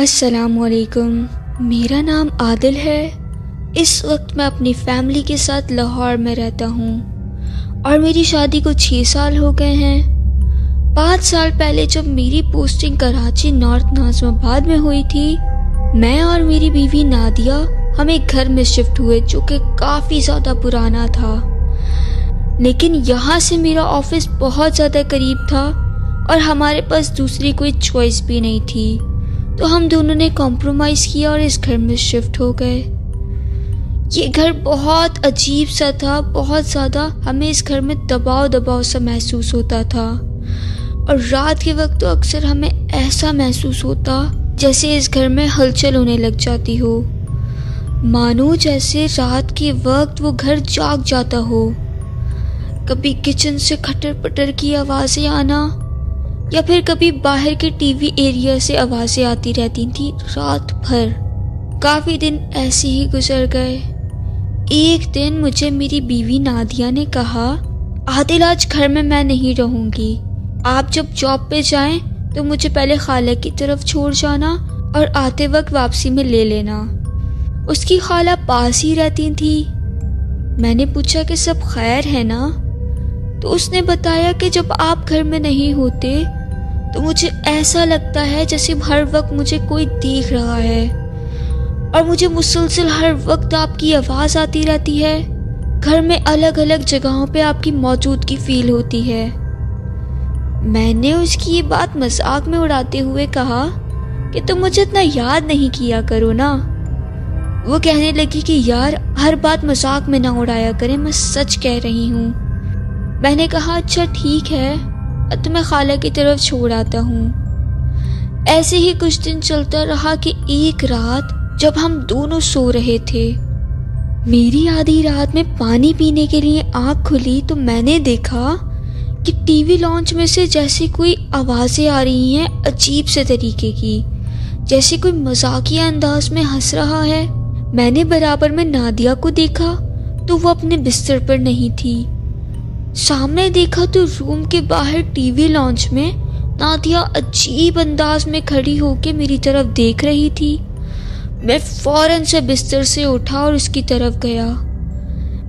السلام علیکم، میرا نام عادل ہے۔ اس وقت میں اپنی فیملی کے ساتھ لاہور میں رہتا ہوں اور میری شادی کو 6 سال ہو گئے ہیں۔ 5 سال پہلے جب میری پوسٹنگ کراچی نارتھ ناظم آباد میں ہوئی تھی، میں اور میری بیوی نادیہ ہم ایک گھر میں شفٹ ہوئے جو کہ کافی زیادہ پرانا تھا، لیکن یہاں سے میرا آفس بہت زیادہ قریب تھا اور ہمارے پاس دوسری کوئی چوائس بھی نہیں تھی، تو ہم دونوں نے کمپرومائز کیا اور اس گھر میں شفٹ ہو گئے۔ یہ گھر بہت عجیب سا تھا، بہت زیادہ ہمیں اس گھر میں دباؤ سا محسوس ہوتا تھا، اور رات کے وقت تو اکثر ہمیں ایسا محسوس ہوتا جیسے اس گھر میں ہلچل ہونے لگ جاتی ہو، مانو جیسے رات کے وقت وہ گھر جاگ جاتا ہو۔ کبھی کچن سے کھٹر پٹر کی آوازیں آنا یا پھر کبھی باہر کے ٹی وی ایریا سے آوازیں آتی رہتی تھیں رات بھر۔ کافی دن ایسے ہی گزر گئے۔ ایک دن مجھے میری بیوی نادیہ نے کہا، عادل آج گھر میں نہیں رہوں گی، آپ جب جاب پہ جائیں تو مجھے پہلے خالہ کی طرف چھوڑ جانا اور آتے وقت واپسی میں لے لینا۔ اس کی خالہ پاس ہی رہتی تھی۔ میں نے پوچھا کہ سب خیر ہے نا؟ تو اس نے بتایا کہ جب آپ گھر میں نہیں ہوتے تو مجھے ایسا لگتا ہے جیسے ہر وقت مجھے کوئی دیکھ رہا ہے، اور مجھے مسلسل ہر وقت آپ کی آواز آتی رہتی ہے۔ گھر میں الگ الگ جگہوں پہ آپ کی موجودگی فیل ہوتی ہے۔ میں نے اس کی یہ بات مذاق میں اڑاتے ہوئے کہا کہ تم مجھے اتنا یاد نہیں کیا کرو نا۔ وہ کہنے لگی کہ یار ہر بات مذاق میں نہ اڑایا کریں، میں سچ کہہ رہی ہوں۔ میں نے کہا اچھا ٹھیک ہے، اب تو میں خالہ کی طرف چھوڑ آتا ہوں۔ ایسے ہی کچھ دن چلتا رہا کہ ایک رات جب ہم دونوں سو رہے تھے، میری آدھی رات میں پانی پینے کے لیے آنکھ کھلی تو میں نے دیکھا کہ ٹی وی لانچ میں سے جیسے کوئی آوازیں آ رہی ہیں عجیب سے طریقے کی، جیسے کوئی مذاقیہ انداز میں ہنس رہا ہے۔ میں نے برابر میں نادیہ کو دیکھا تو وہ اپنے بستر پر نہیں تھی۔ سامنے دیکھا تو روم کے باہر ٹی وی لانچ میں نادیہ عجیب انداز میں کھڑی ہو کے میری طرف دیکھ رہی تھی۔ میں فوراً سے بستر سے اٹھا اور اس کی طرف گیا۔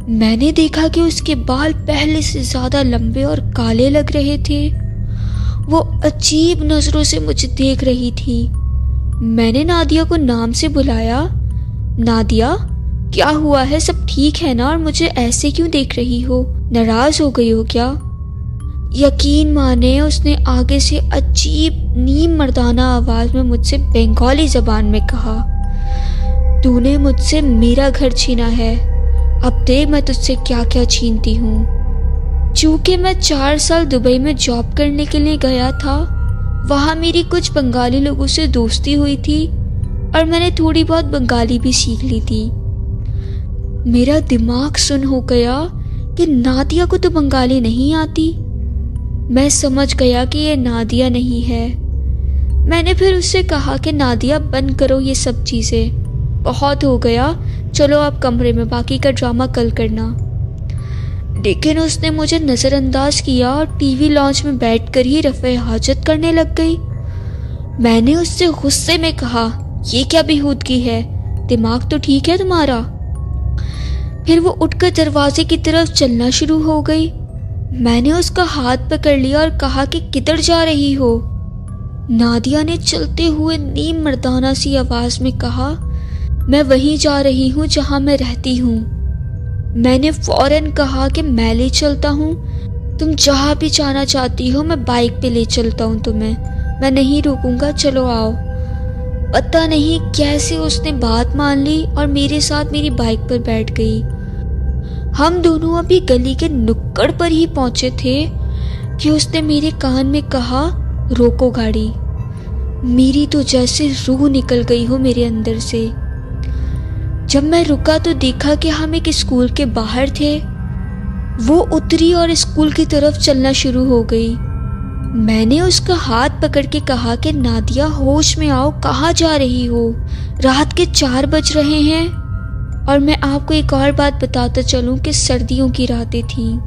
میں نے دیکھا کہ اس کے بال پہلے سے زیادہ لمبے اور کالے لگ رہے تھے۔ وہ عجیب نظروں سے مجھے دیکھ رہی تھی۔ میں نے نادیہ کو نام سے بلایا، نادیہ کیا ہوا ہے، سب ٹھیک ہے نا، اور مجھے ایسے کیوں دیکھ رہی ہو، ناراض ہو گئی ہو کیا؟ یقین مانے اس نے آگے سے عجیب نیم مردانہ آواز میں مجھ سے بنگالی زبان میں کہا، تو نے مجھ سے میرا گھر چھینا ہے، اب دیکھ میں تجھ سے کیا کیا چھینتی ہوں۔ چونکہ میں 4 سال دبئی میں جاب کرنے کے لیے گیا تھا، وہاں میری کچھ بنگالی لوگوں سے دوستی ہوئی تھی اور میں نے تھوڑی بہت بنگالی بھی سیکھ لی تھی۔ میرا دماغ سن ہو گیا کہ نادیہ کو تو بنگالی نہیں آتی۔ میں سمجھ گیا کہ یہ نادیہ نہیں ہے۔ میں نے پھر اس سے کہا کہ نادیہ بند کرو یہ سب چیزیں، بہت ہو گیا، چلو آپ کمرے میں، باقی کا ڈرامہ کل کرنا۔ لیکن اس نے مجھے نظر انداز کیا اور ٹی وی لانچ میں بیٹھ کر ہی رفع حاجت کرنے لگ گئی۔ میں نے اس سے غصے میں کہا، یہ کیا بیہودگی ہے، دماغ تو ٹھیک ہے تمہارا؟ پھر وہ اٹھ کر دروازے کی طرف چلنا شروع ہو گئی۔ میں نے اس کا ہاتھ پکڑ لیا اور کہا کہ کدھر جا رہی ہو؟ نادیہ نے چلتے ہوئے نیم مردانہ سی آواز میں کہا، میں وہیں جا رہی ہوں جہاں میں رہتی ہوں۔ میں نے فوراً کہا کہ میں لے چلتا ہوں، تم جہاں بھی جانا چاہتی ہو میں بائک پہ لے چلتا ہوں تمہیں، میں نہیں روکوں گا، چلو آؤ۔ پتہ نہیں کیسے اس نے بات مان لی اور میرے ساتھ میری بائک پر بیٹھ گئی۔ ہم دونوں ابھی گلی کے نکڑ پر ہی پہنچے تھے کہ اس نے میرے کان میں کہا، روکو گاڑی۔ میری تو جیسے روح نکل گئی ہو میرے اندر سے۔ جب میں رکا تو دیکھا کہ ہم ایک اسکول کے باہر تھے۔ وہ اتری اور اسکول کی طرف چلنا شروع ہو گئی۔ میں نے اس کا ہاتھ پکڑ کے کہا کہ نادیہ ہوش میں آؤ، کہاں جا رہی ہو، رات کے 4 بج رہے ہیں۔ اور میں آپ کو ایک اور بات بتاتا چلوں کہ سردیوں کی راتیں تھیں،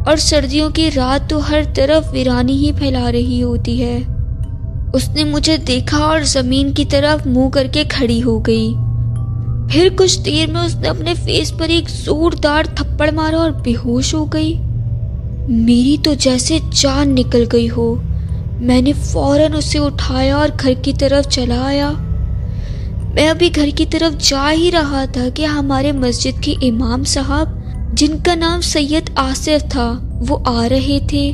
اور سردیوں کی رات تو ہر طرف ویرانی ہی پھیلا رہی ہوتی ہے۔ اس نے مجھے دیکھا اور زمین کی طرف منہ کر کے کھڑی ہو گئی۔ پھر کچھ دیر میں اس نے اپنے فیس پر ایک زوردار تھپڑ مارا اور بے ہوش ہو گئی۔ میری تو جیسے جان نکل گئی ہو۔ میں نے فوراً اسے اٹھایا اور گھر کی طرف چلا آیا۔ میں ابھی گھر کی طرف جا ہی رہا تھا کہ ہمارے مسجد کے امام صاحب، جن کا نام سید آصف تھا، وہ آ رہے تھے۔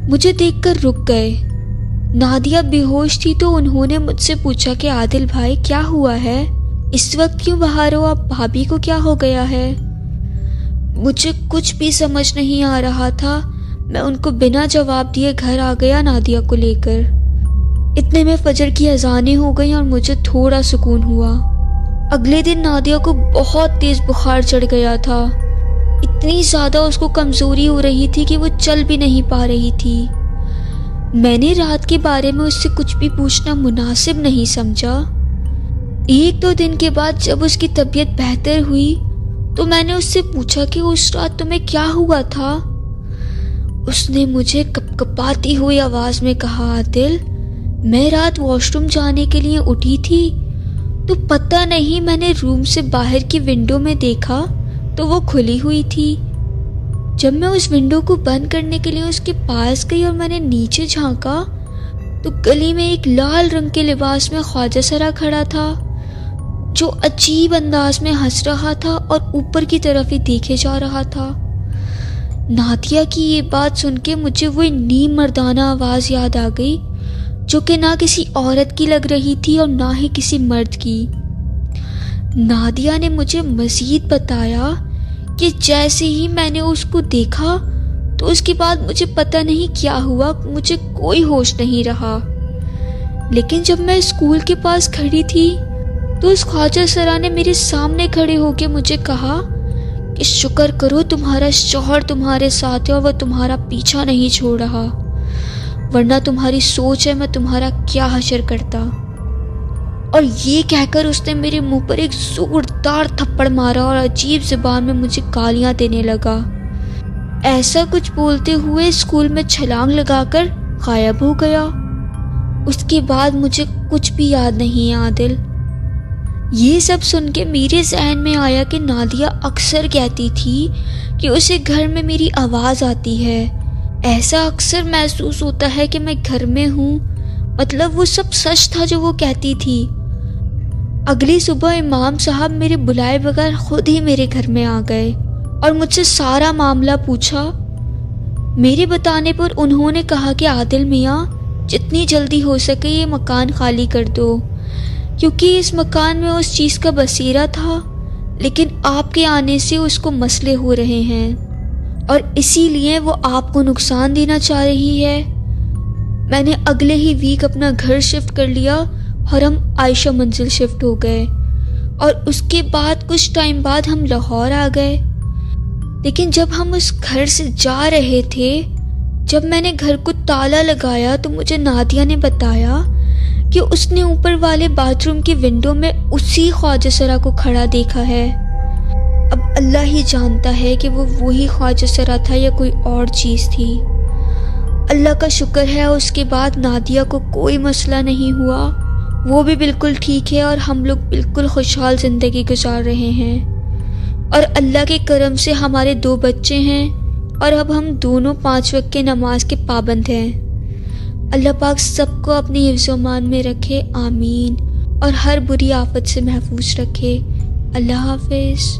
مجھے دیکھ کر رک گئے۔ نادیہ بے ہوش تھی تو انہوں نے مجھ سے پوچھا کہ عادل بھائی کیا ہوا ہے؟ اس وقت کیوں باہر ہو؟ اب بھابھی کو کیا ہو گیا ہے؟ مجھے کچھ بھی سمجھ نہیں آ رہا تھا۔ میں ان کو بنا جواب دیے گھر آ گیا نادیہ کو لے کر۔ اتنے میں فجر کی اذانیں ہو گئیں اور مجھے تھوڑا سکون ہوا۔ اگلے دن نادیہ کو بہت تیز بخار چڑھ گیا تھا۔ اتنی زیادہ اس کو کمزوری ہو رہی تھی کہ وہ چل بھی نہیں پا رہی تھی۔ میں نے رات کے بارے میں اس سے کچھ بھی پوچھنا مناسب نہیں سمجھا۔ ایک دو دن کے بعد جب اس کی طبیعت بہتر ہوئی تو میں نے اس سے پوچھا کہ اس رات تمہیں کیا ہوا تھا؟ اس نے مجھے کپکپاتی ہوئی آواز میں کہا، عادل، میں رات واش روم جانے کے لیے اٹھی تھی تو پتہ نہیں میں نے روم سے باہر کی ونڈو میں دیکھا تو وہ کھلی ہوئی تھی۔ جب میں اس ونڈو کو بند کرنے کے لیے اس کے پاس گئی اور میں نے نیچے جھانکا تو گلی میں ایک لال رنگ کے لباس میں خواجہ سرا کھڑا تھا، جو عجیب انداز میں ہنس رہا تھا اور اوپر کی طرف ہی دیکھے جا رہا تھا۔ نادیہ کی یہ بات سن کے مجھے وہ نیم مردانہ آواز یاد آ گئی، جو کہ نہ کسی عورت کی لگ رہی تھی اور نہ ہی کسی مرد کی۔ نادیہ نے مجھے مزید بتایا کہ جیسے ہی میں نے اس کو دیکھا تو اس کے بعد مجھے پتہ نہیں کیا ہوا، مجھے کوئی ہوش نہیں رہا۔ لیکن جب میں اسکول کے پاس کھڑی تھی تو اس خواجہ سرا نے میرے سامنے کھڑے ہو کے مجھے کہا کہ شکر کرو تمہارا شوہر تمہارے ساتھ ہے اور وہ تمہارا پیچھا نہیں چھوڑ رہا، ورنہ تمہاری سوچ ہے میں تمہارا کیا حشر کرتا۔ اور یہ کہہ کر اس نے میرے منہ پر ایک زوردار تھپڑ مارا اور عجیب زبان میں مجھے گالیاں دینے لگا۔ ایسا کچھ بولتے ہوئے اسکول میں چھلانگ لگا کر غائب ہو گیا۔ اس کے بعد مجھے کچھ بھی یاد نہیں عادل۔ یہ سب سن کے میرے ذہن میں آیا کہ نادیہ اکثر کہتی تھی کہ اسے گھر میں میری آواز آتی ہے۔ ایسا اکثر محسوس ہوتا ہے کہ میں گھر میں ہوں، مطلب وہ سب سچ تھا جو وہ کہتی تھی۔ اگلی صبح امام صاحب میرے بلائے بغیر خود ہی میرے گھر میں آ گئے اور مجھ سے سارا معاملہ پوچھا۔ میرے بتانے پر انہوں نے کہا کہ عادل میاں، جتنی جلدی ہو سکے یہ مکان خالی کر دو، کیونکہ اس مکان میں اس چیز کا بصیرہ تھا، لیکن آپ کے آنے سے اس کو مسئلے ہو رہے ہیں اور اسی لیے وہ آپ کو نقصان دینا چاہ رہی ہے۔ میں نے اگلے ہی ویک اپنا گھر شفٹ کر لیا اور ہم عائشہ منزل شفٹ ہو گئے، اور اس کے بعد کچھ ٹائم بعد ہم لاہور آ گئے۔ لیکن جب ہم اس گھر سے جا رہے تھے، جب میں نے گھر کو تالا لگایا تو مجھے نادیہ نے بتایا کہ اس نے اوپر والے باتھ روم کی ونڈو میں اسی خواجہ سرا کو کھڑا دیکھا ہے۔ اب اللہ ہی جانتا ہے کہ وہ وہی خواجہ سرا تھا یا کوئی اور چیز تھی۔ اللہ کا شکر ہے اس کے بعد نادیہ کو کوئی مسئلہ نہیں ہوا، وہ بھی بالکل ٹھیک ہے اور ہم لوگ بالکل خوشحال زندگی گزار رہے ہیں، اور اللہ کے کرم سے ہمارے 2 بچے ہیں اور اب ہم دونوں 5 وقت کے نماز کے پابند ہیں۔ اللہ پاک سب کو اپنی حفظ و امان میں رکھے، آمین، اور ہر بری آفت سے محفوظ رکھے۔ اللہ حافظ۔